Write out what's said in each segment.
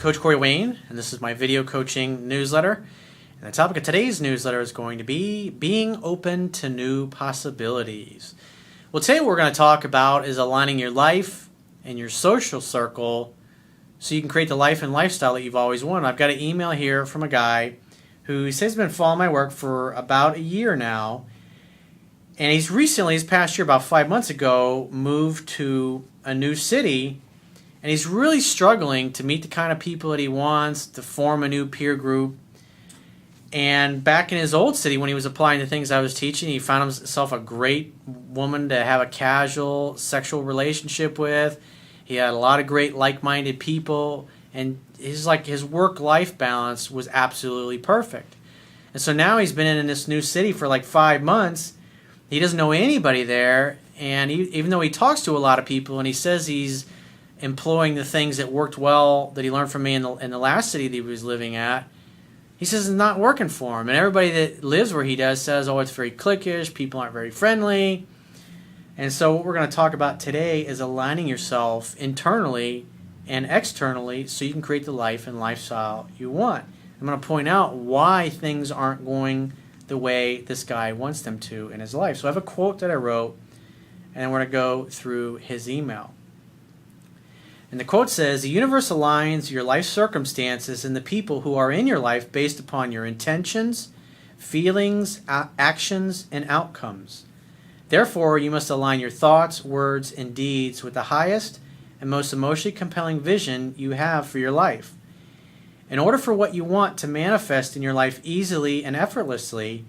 Coach Corey Wayne, and this is my video coaching newsletter. And the topic of today's newsletter is going to be being open to new possibilities. Well, today what we're going to talk about is aligning your life and your social circle so you can create the life and lifestyle that you've always wanted. I've got an email here from a guy who says he's been following my work for about a year now. And he's recently, this past year, about 5 months ago, moved to a new city. And he's really struggling to meet the kind of people that he wants, to form a new peer group. And back in his old city, when he was applying the things I was teaching, he found himself a great woman to have a casual sexual relationship with. He had a lot of great like-minded people. And his work-life balance was absolutely perfect. And so now he's been in this new city for like 5 months. He doesn't know anybody there. And even though he talks to a lot of people and he says he's employing the things that worked well that he learned from me in the last city that he was living at, he says it's not working for him. And everybody that lives where he does says, oh, it's very cliquish, people aren't very friendly. And so what we're going to talk about today is aligning yourself internally and externally so you can create the life and lifestyle you want. I'm going to point out why things aren't going the way this guy wants them to in his life. So I have a quote that I wrote, and we're going to go through his email. And the quote says, "The universe aligns your life circumstances and the people who are in your life based upon your intentions, feelings, actions, and outcomes. Therefore, you must align your thoughts, words, and deeds with the highest and most emotionally compelling vision you have for your life. In order for what you want to manifest in your life easily and effortlessly,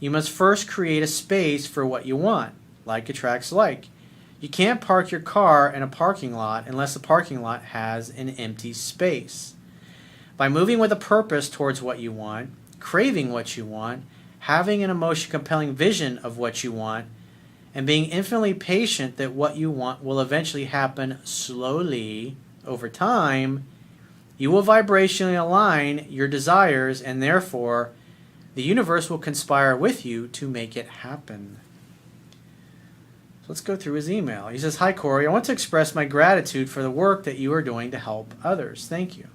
you must first create a space for what you want. Like attracts like. You can't park your car in a parking lot unless the parking lot has an empty space. By moving with a purpose towards what you want, craving what you want, having an emotionally compelling vision of what you want, and being infinitely patient that what you want will eventually happen slowly over time, you will vibrationally align your desires, and therefore the universe will conspire with you to make it happen." So let's go through his email. He says, "Hi Corey, I want to express my gratitude for the work that you are doing to help others. Thank you."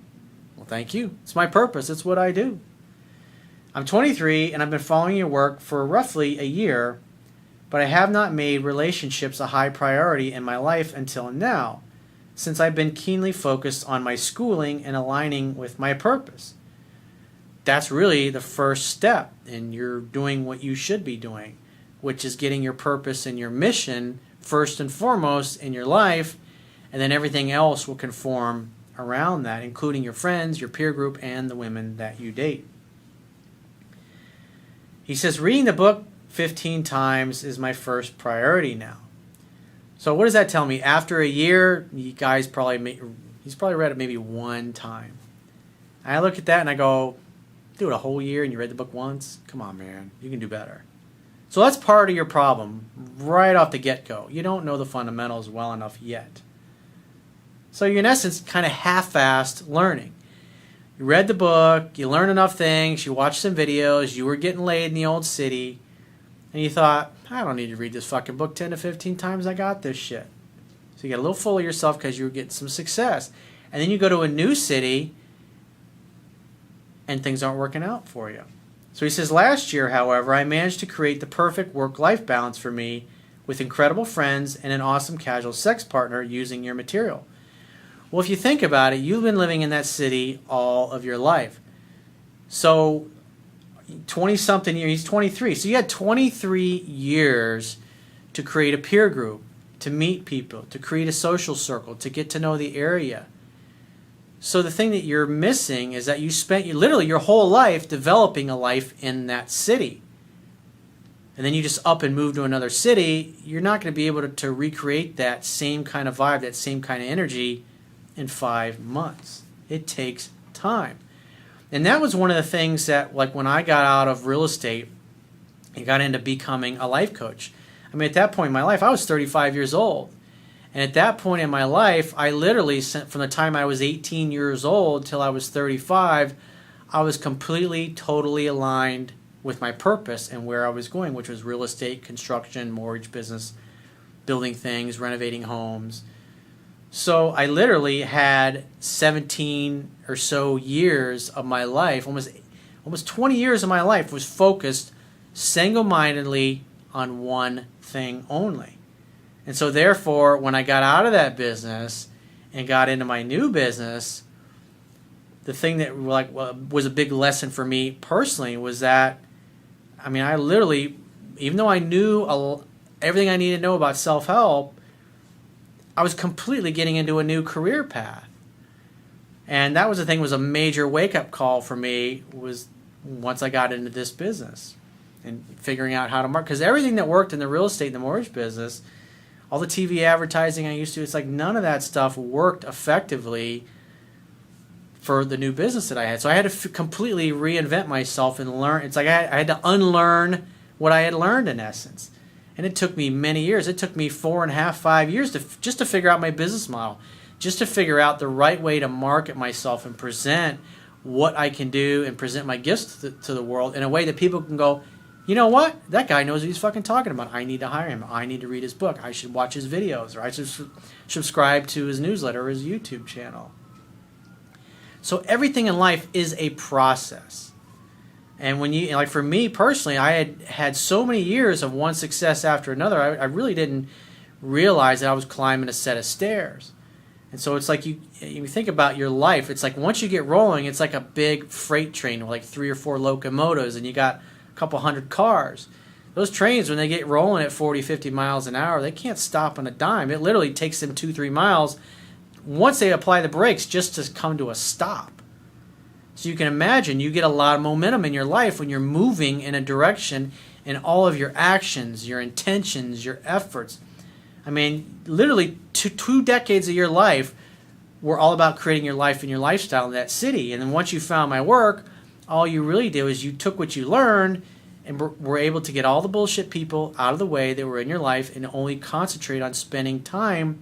Well, thank you. It's my purpose. It's what I do. "I'm 23 and I've been following your work for roughly a year, but I have not made relationships a high priority in my life until now, since I've been keenly focused on my schooling and aligning with my purpose." That's really the first step, and you're doing what you should be doing, which is getting your purpose and your mission first and foremost in your life, and then everything else will conform around that, including your friends, your peer group, and the women that you date. He says, "Reading the book 15 times is my first priority now." So what does that tell me? After a year, he's probably read it maybe one time. I look at that and I go, do it a whole year and you read the book once? Come on, man. You can do better. So that's part of your problem right off the get-go. You don't know the fundamentals well enough yet. So you're in essence kind of half-assed learning. You read the book, you learned enough things, you watched some videos, you were getting laid in the old city, and you thought, I don't need to read this fucking book 10 to 15 times, I got this shit. So you get a little full of yourself because you were getting some success. And then you go to a new city and things aren't working out for you. So he says, "Last year, however, I managed to create the perfect work-life balance for me with incredible friends and an awesome casual sex partner using your material." Well, if you think about it, you've been living in that city all of your life. So 20-something years, he's 23. So you had 23 years to create a peer group, to meet people, to create a social circle, to get to know the area. So the thing that you're missing is that you spent literally your whole life developing a life in that city. And then you just up and move to another city, you're not going to be able to recreate that same kind of vibe, that same kind of energy in 5 months. It takes time. And that was one of the things that, like when I got out of real estate and got into becoming a life coach. I mean, at that point in my life, I was 35 years old. And at that point in my life, I literally, from the time I was 18 years old till I was 35, I was completely, totally aligned with my purpose and where I was going, which was real estate, construction, mortgage business, building things, renovating homes, So I literally had 17 or so years of my life, almost 20 years of my life was focused single-mindedly on one thing only. And so therefore, when I got out of that business and got into my new business, the thing that was a big lesson for me personally was that, I literally, even though I knew everything I needed to know about self-help, I was completely getting into a new career path. And that was the thing, was a major wake-up call for me, was once I got into this business and figuring out how to market. Because everything that worked in the real estate and the mortgage business, all the TV advertising I used to, it's like none of that stuff worked effectively for the new business that I had. So I had to completely reinvent myself and learn. It's like I had to unlearn what I had learned, in essence. And it took me many years. It took me 4.5, 5 years just to figure out my business model, just to figure out the right way to market myself and present what I can do and present my gifts to the world in a way that people can go, you know what? That guy knows what he's fucking talking about. I need to hire him. I need to read his book. I should watch his videos, or I should subscribe to his newsletter or his YouTube channel. So everything in life is a process. And when you, like for me personally, I had so many years of one success after another, I really didn't realize that I was climbing a set of stairs. And so it's like you think about your life, it's like once you get rolling, it's like a big freight train with like 3 or 4 locomotives, and you got a couple hundred cars. Those trains, when they get rolling at 40, 50 miles an hour, they can't stop on a dime. It literally takes them 2, 3 miles once they apply the brakes just to come to a stop. So you can imagine you get a lot of momentum in your life when you're moving in a direction, and all of your actions, your intentions, your efforts. Literally two decades of your life were all about creating your life and your lifestyle in that city. And then once you found my work, all you really did was you took what you learned and were able to get all the bullshit people out of the way that were in your life and only concentrate on spending time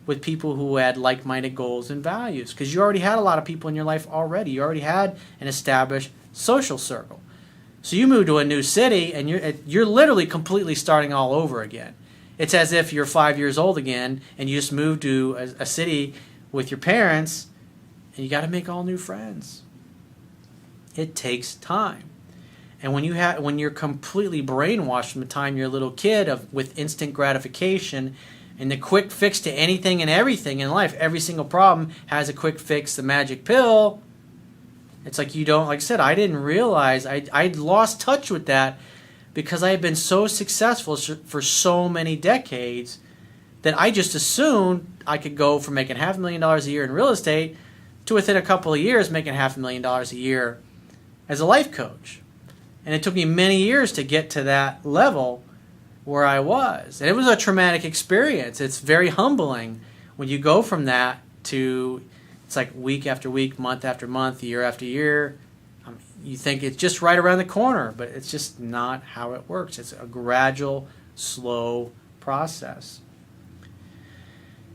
with people who had like-minded goals and values, because you already had a lot of people in your life already. You already had an established social circle. So you move to a new city, and you're literally completely starting all over again. It's as if you're 5 years old again, and you just moved to a city with your parents, and you got to make all new friends. It takes time. And when you're completely brainwashed from the time you're a little kid with instant gratification and the quick fix to anything and everything in life, every single problem has a quick fix, the magic pill. It's like like I said, I didn't realize, I'd lost touch with that because I had been so successful for so many decades that I just assumed I could go from making $500,000 a year in real estate to within a couple of years making $500,000 a year as a life coach. And it took me many years to get to that level where I was. And it was a traumatic experience. It's very humbling when you go from that to, it's like week after week, month after month, year after year. You think it's just right around the corner, but it's just not how it works. It's a gradual, slow process.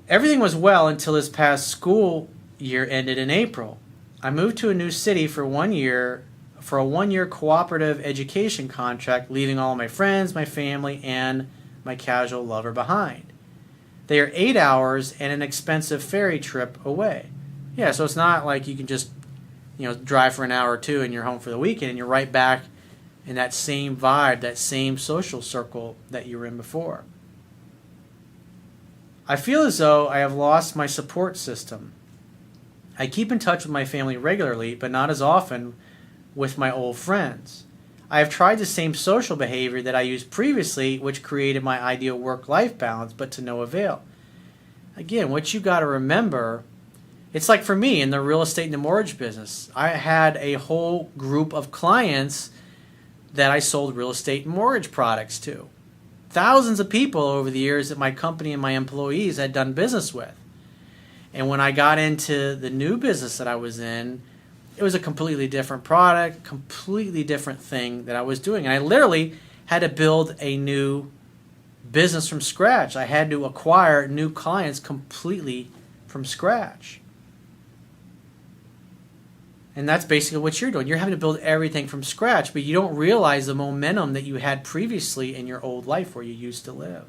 Everything was well until this past school year ended in April. I moved to a new city for a 1-year cooperative education contract, leaving all my friends, my family, and my casual lover behind. They are 8 hours and an expensive ferry trip away. Yeah, so it's not like you can just drive for an hour or two and you're home for the weekend and you're right back in that same vibe, that same social circle that you were in before. I feel as though I have lost my support system. I keep in touch with my family regularly, but not as often with my old friends. I have tried the same social behavior that I used previously, which created my ideal work-life balance, but to no avail. Again, what you got to remember, it's like for me in the real estate and the mortgage business, I had a whole group of clients that I sold real estate and mortgage products to. Thousands of people over the years that my company and my employees had done business with. And when I got into the new business that I was in, it was a completely different product, completely different thing that I was doing. And I literally had to build a new business from scratch. I had to acquire new clients completely from scratch. And that's basically what you're doing. You're having to build everything from scratch, but you don't realize the momentum that you had previously in your old life where you used to live.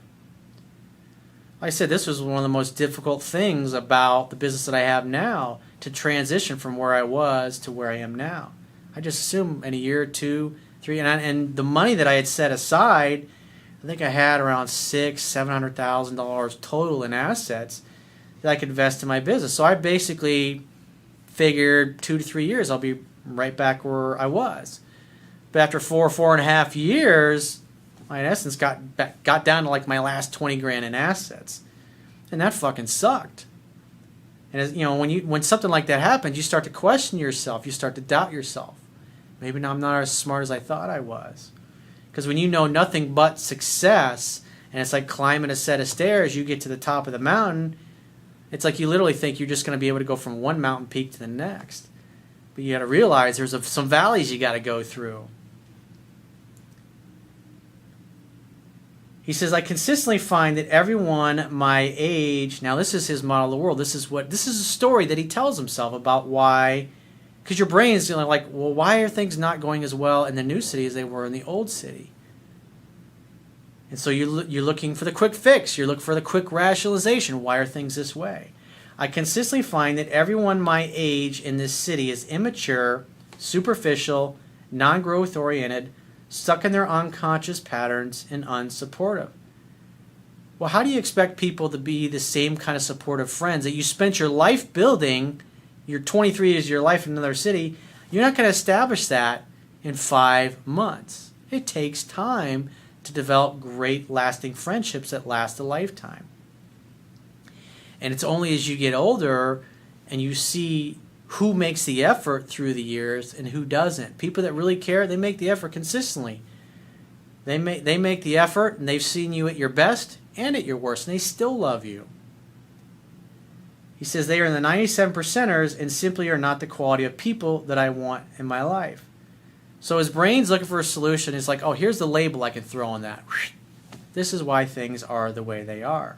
Like I said, this was one of the most difficult things about the business that I have now, to transition from where I was to where I am now. I just assumed in a year, 2, 3, and the money that I had set aside, I think I had around $700,000 total in assets that I could invest in my business. So I basically figured 2 to 3 years I'll be right back where I was. But after 4.5 years, I in essence got down to like my last 20 grand in assets, and that fucking sucked. And as, when something like that happens, you start to question yourself. You start to doubt yourself. Maybe now I'm not as smart as I thought I was. Because when you know nothing but success, and it's like climbing a set of stairs, you get to the top of the mountain, it's like you literally think you're just going to be able to go from one mountain peak to the next. But you got to realize there's some valleys you got to go through. He says, I consistently find that everyone my age, now this is his model of the world, this is a story that he tells himself about why, because your brain's like, well, why are things not going as well in the new city as they were in the old city? And so you're looking for the quick fix, you're looking for the quick rationalization, why are things this way? I consistently find that everyone my age in this city is immature, superficial, non-growth oriented, stuck in their unconscious patterns, and unsupportive. Well, how do you expect people to be the same kind of supportive friends that you spent your life building, your 23 years of your life in another city? You're not going to establish that in 5 months. It takes time to develop great lasting friendships that last a lifetime. And it's only as you get older and you see who makes the effort through the years and who doesn't. People that really care, they make the effort consistently. They make the effort, and they've seen you at your best and at your worst, and they still love you. He says they are in the 97%ers and simply are not the quality of people that I want in my life. So his brain's looking for a solution. It's like, oh, here's the label I can throw on that. This is why things are the way they are.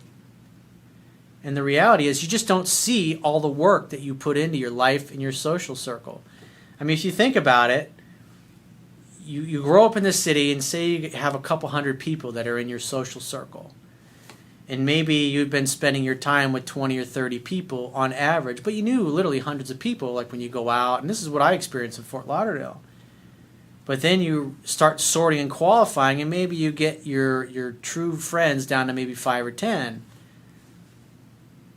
And the reality is you just don't see all the work that you put into your life and your social circle. I mean, if you think about it, you grow up in this city and say you have a couple hundred people that are in your social circle. And maybe you've been spending your time with 20 or 30 people on average, but you knew literally hundreds of people like when you go out. And this is what I experienced in Fort Lauderdale. But then you start sorting and qualifying, and maybe you get your true friends down to maybe 5 or 10.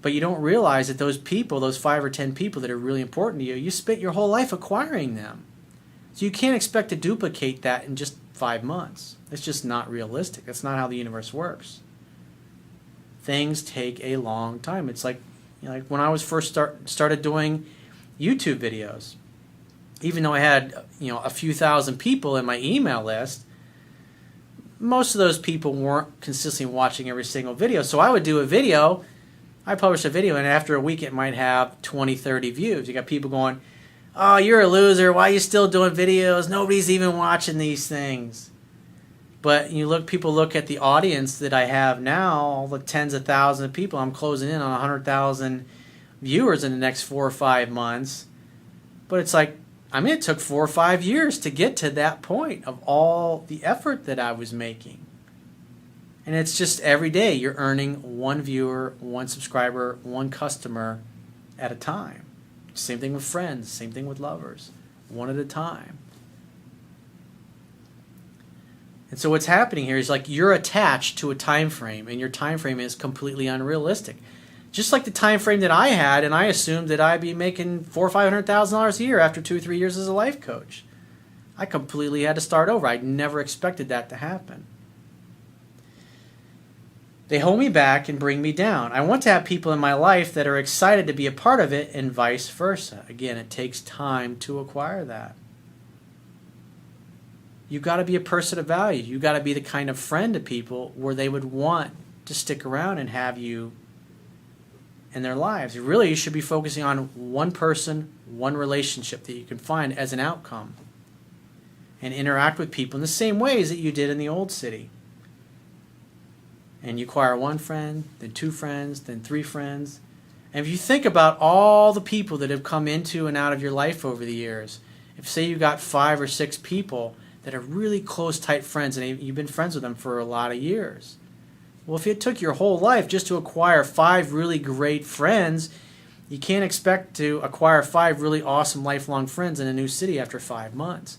But you don't realize that those people, those 5 or 10 people that are really important to you, you spent your whole life acquiring them. So you can't expect to duplicate that in just 5 months. It's just not realistic. That's not how the universe works. Things take a long time. It's like, like when I was first started doing YouTube videos. Even though I had a few thousand people in my email list, most of those people weren't consistently watching every single video. So I would do a video. I published a video, and after a week it might have 20, 30 views. You got people going, oh, you're a loser. Why are you still doing videos? Nobody's even watching these things. But people look at the audience that I have now, all the tens of thousands of people. I'm closing in on 100,000 viewers in the next 4 or 5 months. But it's like, it took 4 or 5 years to get to that point of all the effort that I was making. And it's just every day you're earning 1 viewer, 1 subscriber, 1 customer at a time. Same thing with friends, same thing with lovers, 1 at a time. And so what's happening here is like you're attached to a time frame, and your time frame is completely unrealistic. Just like the time frame that I had, and I assumed that I'd be making $400,000 or $500,000 a year after 2 or 3 years as a life coach. I completely had to start over. I never expected that to happen. They hold me back and bring me down. I want to have people in my life that are excited to be a part of it, and vice versa. Again, it takes time to acquire that. You've got to be a person of value. You've got to be the kind of friend to people where they would want to stick around and have you in their lives. Really, you should be focusing on 1 person, 1 relationship that you can find as an outcome, and interact with people in the same ways that you did in the old city. And you acquire 1 friend, then 2 friends, then 3 friends. And if you think about all the people that have come into and out of your life over the years, if say you got 5 or 6 people that are really close, tight friends, and you've been friends with them for a lot of years, Well, if it took your whole life just to acquire 5 really great friends, you can't expect to acquire 5 really awesome lifelong friends in a new city after 5 months.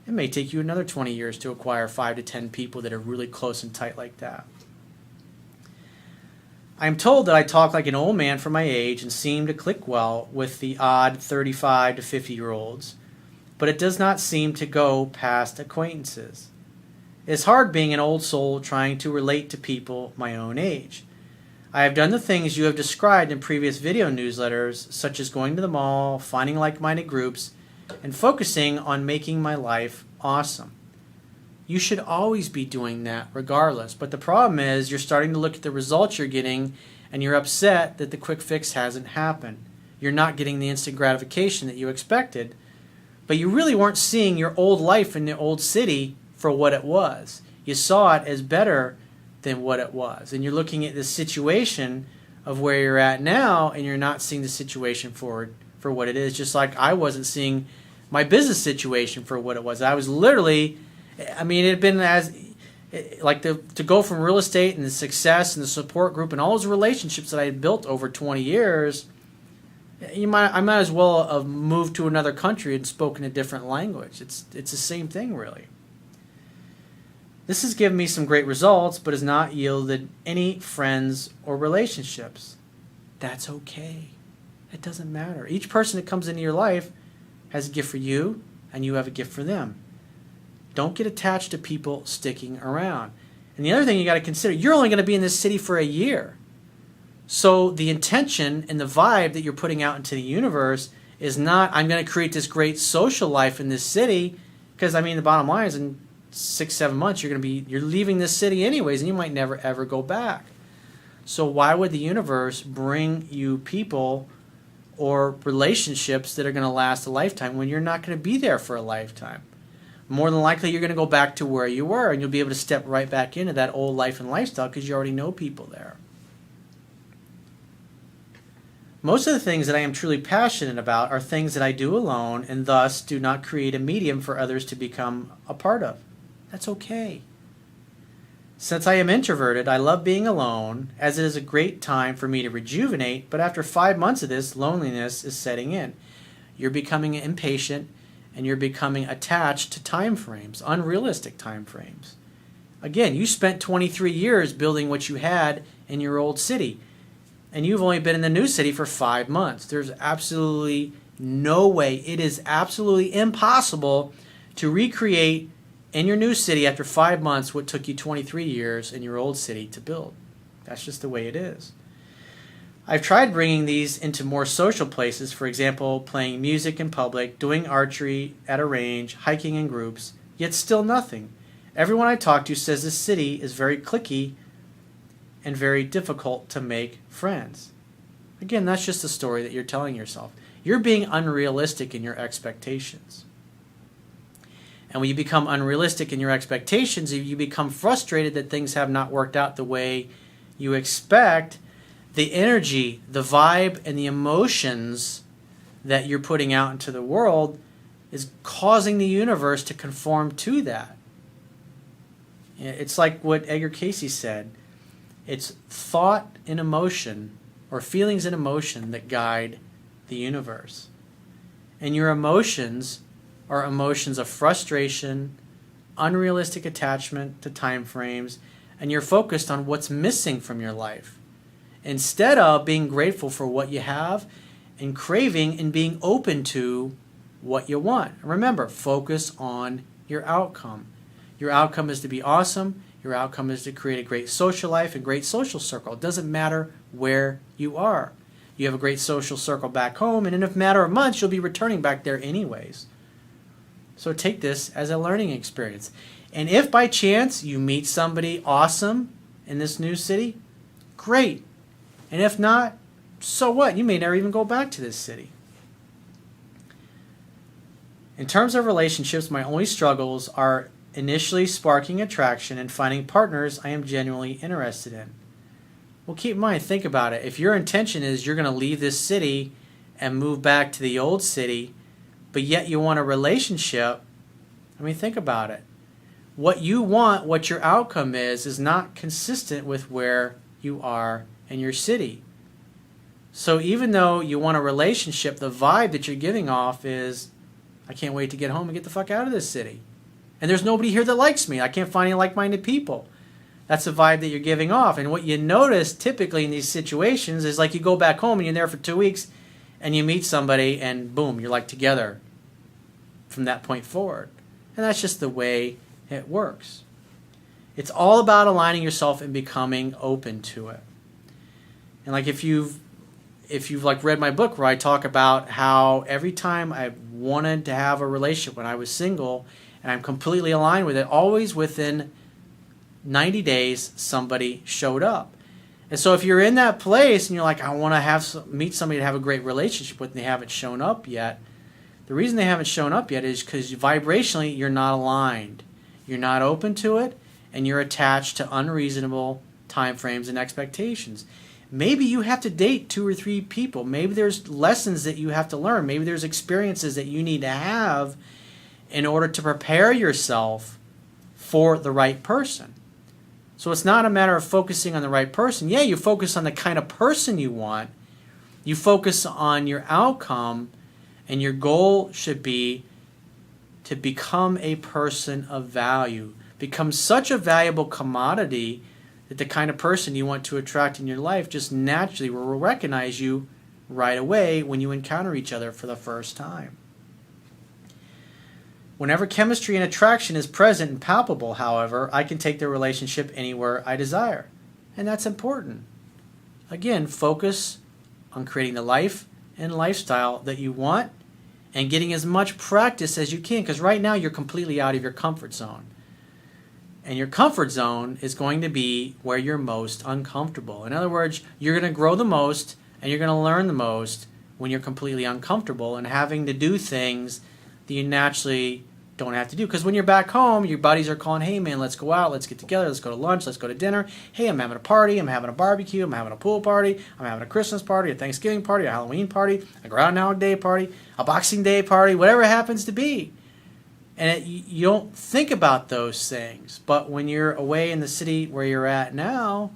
It may take you another 20 years to acquire 5 to 10 people that are really close and tight like that. I am told that I talk like an old man for my age and seem to click well with the odd 35 to 50-year-olds, but it does not seem to go past acquaintances. It's hard being an old soul trying to relate to people my own age. I have done the things you have described in previous video newsletters, such as going to the mall, finding like-minded groups, and focusing on making my life awesome. You should always be doing that regardless, but the problem is you're starting to look at the results you're getting and you're upset that the quick fix hasn't happened. You're not getting the instant gratification that you expected, but you really weren't seeing your old life in the old city for what it was. You saw it as better than what it was, and you're looking at the situation of where you're at now and you're not seeing the situation for what it is, just like I wasn't seeing my business situation for what it was. I was literally, it had been to go from real estate and the success and the support group and all those relationships that I had built over 20 years, I might as well have moved to another country and spoken a different language. It's the same thing, really. This has given me some great results, but has not yielded any friends or relationships. That's okay. It doesn't matter. Each person that comes into your life has a gift for you, and you have a gift for them. Don't get attached to people sticking around. And the other thing you got to consider, you're only going to be in this city for a year. So the intention and the vibe that you're putting out into the universe is not, I'm going to create this great social life in this city, because the bottom line is in 6-7 months you're leaving this city anyways, and you might never ever go back. So why would the universe bring you people or relationships that are going to last a lifetime when you're not going to be there for a lifetime? More than likely you're going to go back to where you were, and you'll be able to step right back into that old life and lifestyle because you already know people there. Most of the things that I am truly passionate about are things that I do alone and thus do not create a medium for others to become a part of. That's okay. Since I am introverted, I love being alone, as it is a great time for me to rejuvenate, but after 5 months of this, loneliness is setting in. You're becoming impatient, and you're becoming attached to time frames, unrealistic time frames. Again, you spent 23 years building what you had in your old city, and you've only been in the new city for 5 months. There's absolutely no way. It is absolutely impossible to recreate in your new city after 5 months what took you 23 years in your old city to build. That's just the way it is. I've tried bringing these into more social places, for example, playing music in public, doing archery at a range, hiking in groups, yet still nothing. Everyone I talk to says this city is very cliquey and very difficult to make friends. Again, that's just a story that you're telling yourself. You're being unrealistic in your expectations. And when you become unrealistic in your expectations, you become frustrated that things have not worked out the way you expect, the energy, the vibe, and the emotions that you're putting out into the world is causing the universe to conform to that. It's like what Edgar Cayce said. It's thought and emotion, or feelings and emotion, that guide the universe. And your emotions are emotions of frustration, unrealistic attachment to time frames, and you're focused on what's missing from your life, instead of being grateful for what you have and craving and being open to what you want. Remember, focus on your outcome. Your outcome is to be awesome. Your outcome is to create a great social life and great social circle. It doesn't matter where you are. You have a great social circle back home, and in a matter of months, you'll be returning back there anyways. So take this as a learning experience. And if by chance you meet somebody awesome in this new city, great. And if not, so what? You may never even go back to this city. In terms of relationships, my only struggles are initially sparking attraction and finding partners I am genuinely interested in. Well, keep in mind, think about it. If your intention is you're going to leave this city and move back to the old city, but yet you want a relationship, think about it. what you want, what your outcome is not consistent with where you are in your city. So even though you want a relationship, the vibe that you're giving off is, I can't wait to get home and get the fuck out of this city. And there's nobody here that likes me. I can't find any like-minded people. That's the vibe that you're giving off. And what you notice typically in these situations is like you go back home and you're there for 2 weeks and you meet somebody and boom, you're like together from that point forward. And that's just the way it works. It's all about aligning yourself and becoming open to it. And like if you've like read my book where I talk about how every time I wanted to have a relationship when I was single and I'm completely aligned with it, always within 90 days somebody showed up. And so if you're in that place and you're like, I want to meet somebody to have a great relationship with and they haven't shown up yet, the reason they haven't shown up yet is because vibrationally you're not aligned. You're not open to it, and you're attached to unreasonable time frames and expectations. Maybe you have to date 2 or 3 people. Maybe there's lessons that you have to learn. Maybe there's experiences that you need to have in order to prepare yourself for the right person. So it's not a matter of focusing on the right person. Yeah, you focus on the kind of person you want. You focus on your outcome, and your goal should be to become a person of value. Become such a valuable commodity that the kind of person you want to attract in your life just naturally will recognize you right away when you encounter each other for the first time. Whenever chemistry and attraction is present and palpable, however, I can take the relationship anywhere I desire. And that's important. Again, focus on creating the life and lifestyle that you want and getting as much practice as you can, because right now you're completely out of your comfort zone. And your comfort zone is going to be where you're most uncomfortable. In other words, you're going to grow the most and you're going to learn the most when you're completely uncomfortable and having to do things that you naturally don't have to do. Because when you're back home, your buddies are calling, hey man, let's go out, let's get together, let's go to lunch, let's go to dinner. Hey, I'm having a party, I'm having a barbecue, I'm having a pool party, I'm having a Christmas party, a Thanksgiving party, a Halloween party, a Groundhog Day party, a Boxing Day party, whatever it happens to be. And you don't think about those things. But when you're away in the city where you're at now,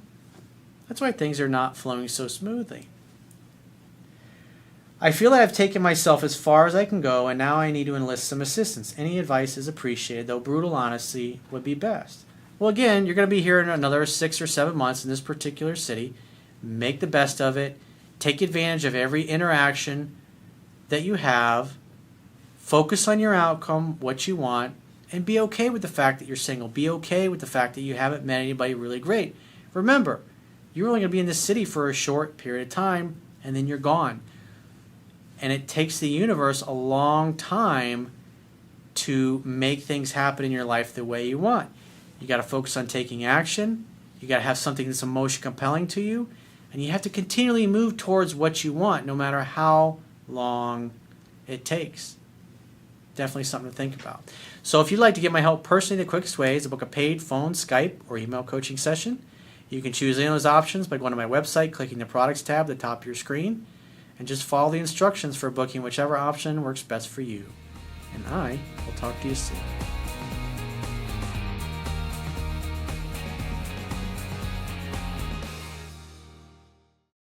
that's why things are not flowing so smoothly. I feel that I've taken myself as far as I can go, and now I need to enlist some assistance. Any advice is appreciated, though brutal honesty would be best. Well, again, you're going to be here in another 6 or 7 months in this particular city. Make the best of it. Take advantage of every interaction that you have. Focus on your outcome, what you want, and be okay with the fact that you're single. Be okay with the fact that you haven't met anybody really great. Remember, you're only going to be in this city for a short period of time, and then you're gone. And it takes the universe a long time to make things happen in your life the way you want. You got to focus on taking action. You got to have something that's emotionally compelling to you. And you have to continually move towards what you want, no matter how long it takes. Definitely something to think about. So if you'd like to get my help personally, the quickest way is to book a paid phone, Skype, or email coaching session. You can choose any of those options by going to my website, clicking the products tab at the top of your screen, and just follow the instructions for booking whichever option works best for you. And I will talk to you soon.